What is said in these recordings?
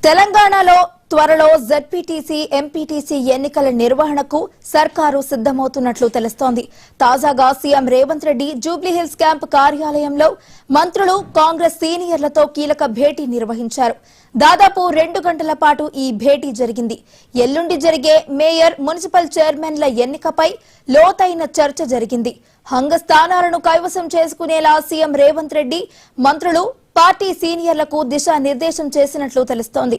తెలంగాణలో త్వరలో ZPTC MPTC ఎన్నికల నిర్వహణకు సర్కారు సిద్దమవుతున్నట్లు తెలుస్తోంది. తాజాగా సీఎం రేవంత్ రెడ్డి జూబ్లీహిల్స్ క్యాంప్ కార్యాలయంలో మంత్రులు కాంగ్రెస్ సీనియర్లతో కీలక భేటీ నిర్వహించారు. దాదాపు 2 గంటల పాటు ఈ భేటీ జరిగింది. ఎల్లుండి జరిగే మేయర్, మున్సిపల్ చైర్మన్ల ఎన్నికపై లోతైన చర్చ జరిగింది. హంగ స్థానాలను కైవసం చేసుకునేలా సీఎం రేవంత్ రెడ్డి మంత్రులు పార్టీ సీనియర్లకు దిశానిర్దేశం చేసినట్లు తెలుస్తోంది.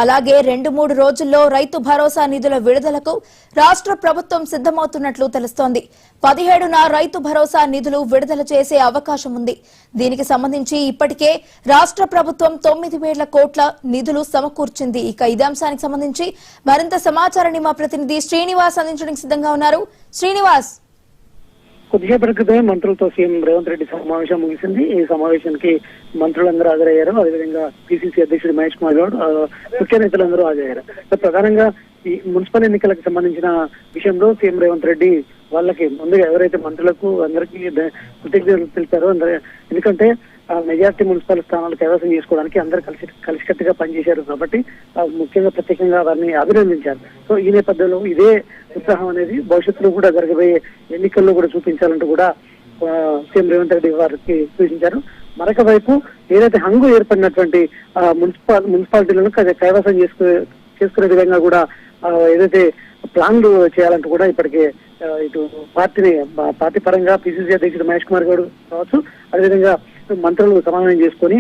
అలాగే 2-3 రోజుల్లో రైతు భరోసా నిధుల విడుదలకు రాష్ట్ర ప్రభుత్వం సిద్దమవుతున్నట్లు తెలుస్తోంది. 17న రైతు భరోసా నిధులు విడుదల చేసే అవకాశం ఉంది. దీనికి సంబంధించి ఇప్పటికే రాష్ట్ర ప్రభుత్వం 9,000 కోట్ల నిధులు సమకూర్చింది. ఇక ఇదే అంశానికి సంబంధించి మరింత సమాచారాన్ని మా ప్రతినిధి శ్రీనివాస్ అందించడానికి సిద్ధంగా ఉన్నారు. శ్రీనివాస్, కొద్దిసేపటి క్రితమే మంత్రులతో సీఎం రేవంత్ రెడ్డి సమావేశం ముగిసింది. ఈ సమావేశానికి మంత్రులందరూ హాజరయ్యారు. అదేవిధంగా పిసిసి అధ్యక్షుడు మహేష్ కుమార్ గౌడ్, ముఖ్య నేతలందరూ హాజరయ్యారు. ప్రధానంగా ఈ మున్సిపల్ ఎన్నికలకు సంబంధించిన విషయంలో సీఎం రేవంత్ రెడ్డి వాళ్ళకి ముందుగా ఎవరైతే మంత్రులకు అందరికీ కృతజ్ఞతలు తెలిపారో ఎందుకంటే మెజార్టీ మున్సిపల్ స్థానాలు కైవసం చేసుకోవడానికి అందరూ కలిసికట్టుగా పనిచేశారు కాబట్టి ముఖ్యంగా ప్రత్యేకంగా వారిని అభినందించారు. సో ఈ నేపథ్యంలో ఇదే ఉత్సాహం అనేది భవిష్యత్తులో కూడా జరగబోయే ఎన్నికల్లో కూడా చూపించాలంటూ కూడా సీఎం రేవంత్ రెడ్డి వారికి సూచించారు. మరొక వైపు ఏదైతే హంగు ఏర్పడినటువంటి మున్సిపాలిటీలను కైవసం చేసుకునే విధంగా కూడా ఏదైతే ప్లాన్లు చేయాలంటూ కూడా ఇప్పటికే ఇటు పార్టీ పరంగా పిసిసి అధ్యక్షుడు మహేష్ కుమార్ గౌడ్ కావచ్చు, అదేవిధంగా మంత్రులు సమన్వయం చేసుకుని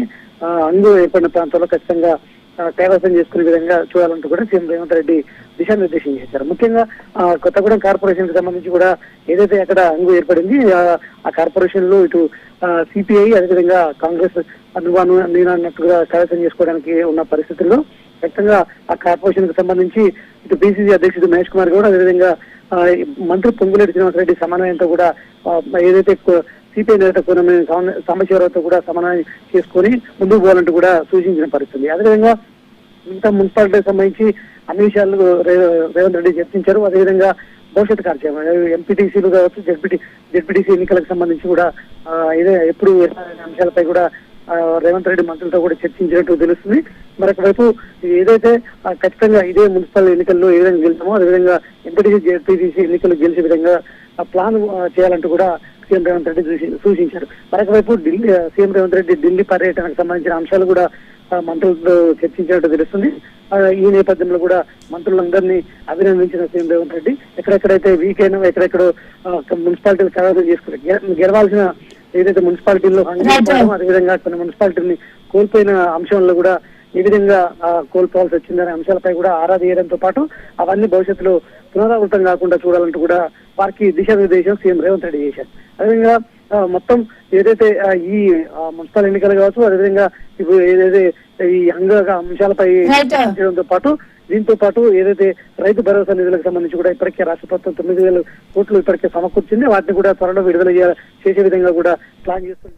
హంగు ఏర్పడిన ప్రాంతాల్లో ఖచ్చితంగా కైవసం చేసుకునే విధంగా చూడాలంటూ కూడా సీఎం రేవంత్ రెడ్డి దిశానిర్దేశం చేశారు. ముఖ్యంగా కొత్తగూడెం కార్పొరేషన్ కి సంబంధించి కూడా ఏదైతే అక్కడ హంగు ఏర్పడింది ఆ కార్పొరేషన్ లో ఇటు సిపిఐ అదేవిధంగా కాంగ్రెస్ అన్నట్టుగా కైవసం చేసుకోవడానికి ఉన్న పరిస్థితుల్లో ఖచ్చితంగా ఆ కార్పొరేషన్ కి సంబంధించి ఇటు పిసిసి అధ్యక్షుడు మహేష్ కుమార్ గౌడ్ అదేవిధంగా మంత్రి పొంగులేటి శ్రీనివాసరెడ్డి సమన్వయంతో కూడా ఏదైతే సిపిఐ నేత సాంబశివరావుతో కూడా సమన్వయం చేసుకుని ముందుకు పోవాలంటూ కూడా సూచించిన పరిస్థితి. అదేవిధంగా మిగతా మున్సిపాలిటీకి సంబంధించి అన్ని విషయాలు రేవంత్ రెడ్డి చర్చించారు. అదేవిధంగా భవిష్యత్ కార్యక్రమం ఎంపీటీసీలు కావచ్చు, జెడ్పీటీసీ ఎన్నికలకు సంబంధించి కూడా ఎప్పుడు అంశాలపై కూడా రేవంత్ రెడ్డి మంత్రులతో కూడా చర్చించినట్టు తెలుస్తుంది. మరొక వైపు ఏదైతే ఖచ్చితంగా ఇదే మున్సిపల్ ఎన్నికల్లో ఏ విధంగా గెలుస్తామో అదేవిధంగా ఎంపీటీసీ జెడ్పీటీసీ ఎన్నికలు గెలిచే విధంగా ప్లాన్ చేయాలంటూ కూడా సీఎం రేవంత్ రెడ్డి సూచించారు. మరొక వైపు సీఎం రేవంత్ రెడ్డి ఢిల్లీ పర్యటనకు సంబంధించిన అంశాలు కూడా మంత్రులతో చర్చించినట్టు తెలుస్తుంది. ఈ నేపథ్యంలో కూడా మంత్రులందరినీ అభినందించిన సీఎం రేవంత్ రెడ్డి ఎక్కడెక్కడైతే వీక్ అయినా ఎక్కడెక్కడో మున్సిపాలిటీలు కైవసం చేసుకుని గెలవాల్సిన ఏదైతే మున్సిపాలిటీల్లో అదేవిధంగా కొన్ని మున్సిపాలిటీని కోల్పోయిన అంశంలో కూడా ఏ విధంగా కోల్పోవాల్సి వచ్చిందనే అంశాలపై కూడా ఆరా తీయడంతో పాటు అవన్నీ భవిష్యత్తులో పునరావృతం కాకుండా చూడాలంటూ కూడా వారికి దిశానిర్దేశం సీఎం రేవంత్ రెడ్డి చేశారు. అదేవిధంగా మొత్తం ఏదైతే ఈ మున్సిపల్ ఎన్నికలు కావచ్చు అదేవిధంగా ఇప్పుడు ఏదైతే ఈ అంశాలపై చేయడంతో పాటు దీంతో పాటు ఏదైతే రైతు భరోసా నిధులకు సంబంధించి కూడా ఇప్పటికే రాష్ట్ర ప్రభుత్వం 9,000 కోట్లు ఇప్పటికే సమకూర్చింది. వాటిని కూడా త్వరలో విడుదల చేసే విధంగా కూడా ప్లాన్ చేస్తుంది.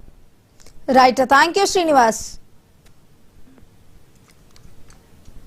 Right, thank you Srinivas.